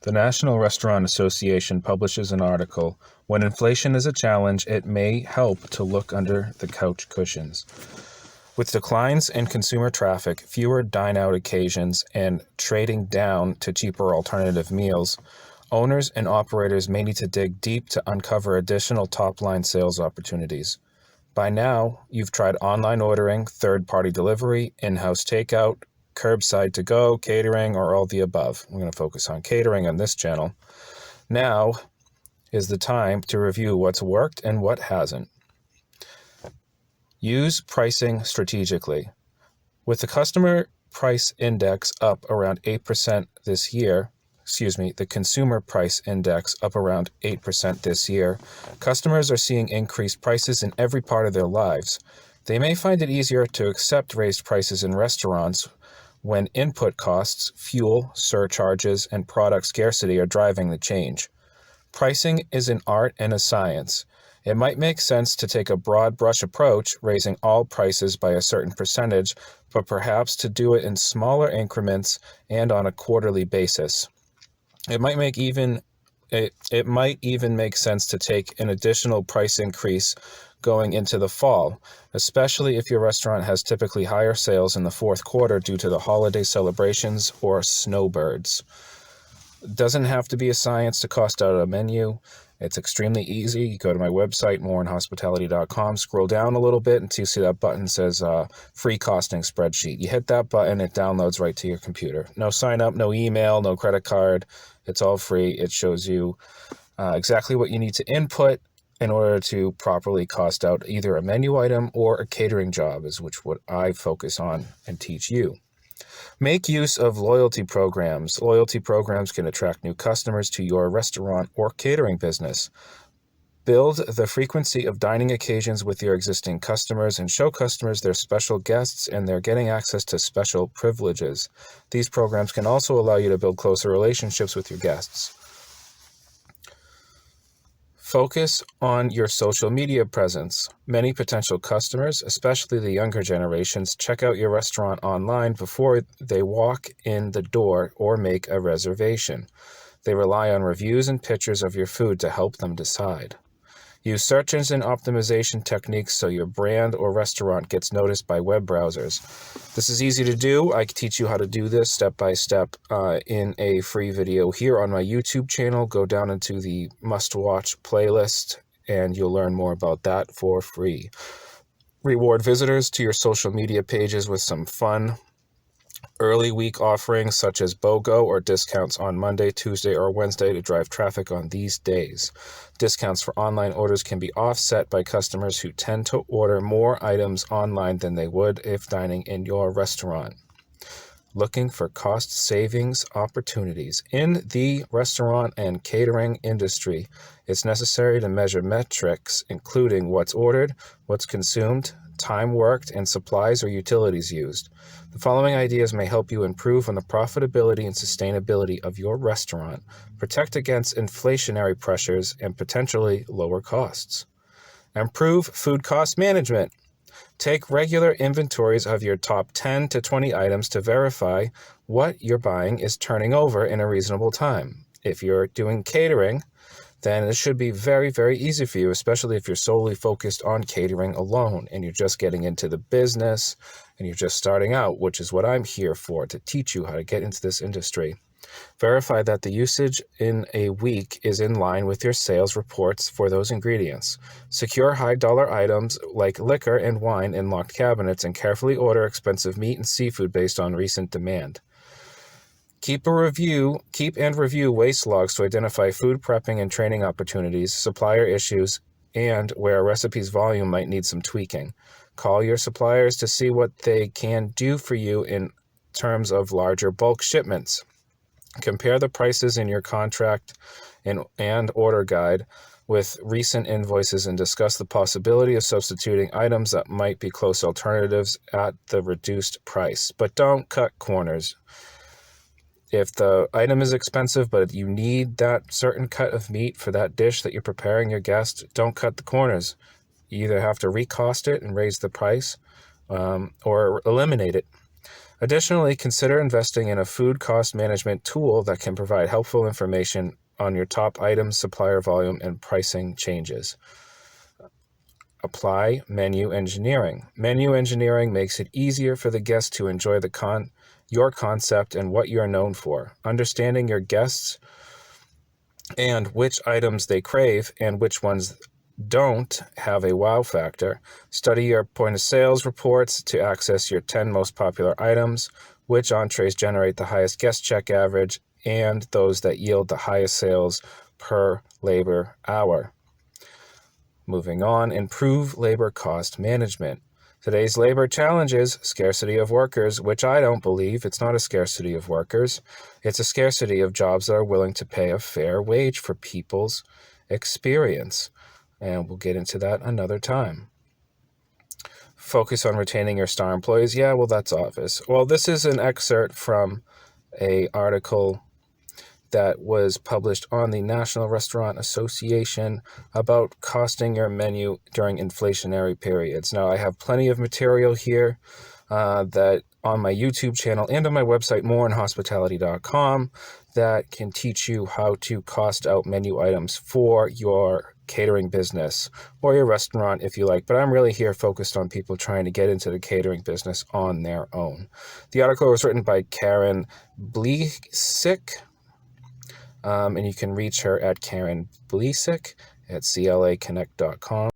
The National Restaurant Association publishes an article, "When Inflation is a Challenge, It May Help to Look Under the Couch Cushions." With declines in consumer traffic, fewer dine-out occasions, and trading down to cheaper alternative meals, owners and operators may need to dig deep to uncover additional top-line sales opportunities. By now, you've tried online ordering, third-party delivery, in-house takeout, curbside to go, catering, or all the above. We're going to focus on catering on this channel. Now is the time to review what's worked and what hasn't. Use pricing strategically. With the customer price index up around 8% this year, the consumer price index up around 8% this year, customers are seeing increased prices in every part of their lives. They may find it easier to accept raised prices in restaurants when input costs, fuel, surcharges, and product scarcity are driving the change. Pricing is an art and a science. It might make sense to take a broad brush approach, raising all prices by a certain percentage, but perhaps to do it in smaller increments and on a quarterly basis. It might even make sense to take an additional price increase going into the fall, especially if your restaurant has typically higher sales in the fourth quarter due to the holiday celebrations or snowbirds. It doesn't have to be a science to cost out a menu. It's extremely easy. You go to my website, morinhospitality.com, scroll down a little bit until you see that button says free costing spreadsheet. You hit that button, it downloads right to your computer. No sign up, no email, no credit card. It's all free. It shows you exactly what you need to input in order to properly cost out either a menu item or a catering job, is what I focus on and teach you. Make use of loyalty programs. Loyalty programs can attract new customers to your restaurant or catering business. Build the frequency of dining occasions with your existing customers and show customers they're special guests and they're getting access to special privileges. These programs can also allow you to build closer relationships with your guests. Focus on your social media presence. Many potential customers, especially the younger generations, check out your restaurant online before they walk in the door or make a reservation. They rely on reviews and pictures of your food to help them decide. Use search engine optimization techniques so your brand or restaurant gets noticed by web browsers. This is easy to do. I can teach you how to do this step by step in a free video here on my YouTube channel. Go down into the must-watch playlist and you'll learn more about that for free. Reward visitors to your social media pages with some fun early week offerings such as BOGO or discounts on Monday, Tuesday, or Wednesday to drive traffic on these days. Discounts for online orders can be offset by customers who tend to order more items online than they would if dining in your restaurant. Looking for cost savings opportunities. In the restaurant and catering industry, it's necessary to measure metrics, including what's ordered, what's consumed, time worked, and supplies or utilities used. The following ideas may help you improve on the profitability and sustainability of your restaurant, protect against inflationary pressures, and potentially lower costs. Improve food cost management. Take regular inventories of your top 10 to 20 items to verify what you're buying is turning over in a reasonable time. If you're doing catering, then it should be very, very easy for you, especially if you're solely focused on catering alone and you're just getting into the business and you're just starting out, which is what I'm here for, to teach you how to get into this industry. Verify that the usage in a week is in line with your sales reports for those ingredients. Secure high-dollar items like liquor and wine in locked cabinets and carefully order expensive meat and seafood based on recent demand. Keep and review waste logs to identify food prepping and training opportunities, supplier issues, and where a recipe's volume might need some tweaking. Call your suppliers to see what they can do for you in terms of larger bulk shipments. Compare the prices in your contract and order guide with recent invoices and discuss the possibility of substituting items that might be close alternatives at the reduced price. But don't cut corners. If the item is expensive, but you need that certain cut of meat for that dish that you're preparing your guest, don't cut the corners. You either have to recost it and raise the price or eliminate it. Additionally, consider investing in a food cost management tool that can provide helpful information on your top items, supplier volume, and pricing changes. Apply menu engineering. Menu engineering makes it easier for the guest to enjoy your concept and what you're known for. Understanding your guests and which items they crave and which ones don't have a wow factor. Study your point of sales reports to access your 10 most popular items, which entrees generate the highest guest check average, and those that yield the highest sales per labor hour. Moving on, improve labor cost management. Today's labor challenges scarcity of workers, which I don't believe. It's not a scarcity of workers. It's a scarcity of jobs that are willing to pay a fair wage for people's experience. And we'll get into that another time. Focus on retaining your star employees. Yeah, well, that's obvious. Well, this is an excerpt from an article that was published on the National Restaurant Association about costing your menu during inflationary periods. Now, I have plenty of material here that on my YouTube channel and on my website, morinhospitality.com, that can teach you how to cost out menu items for your catering business or your restaurant if you like. But I'm really here focused on people trying to get into the catering business on their own. The article was written by Karen Blesick. And you can reach her at Karen Blesick at claconnect.com.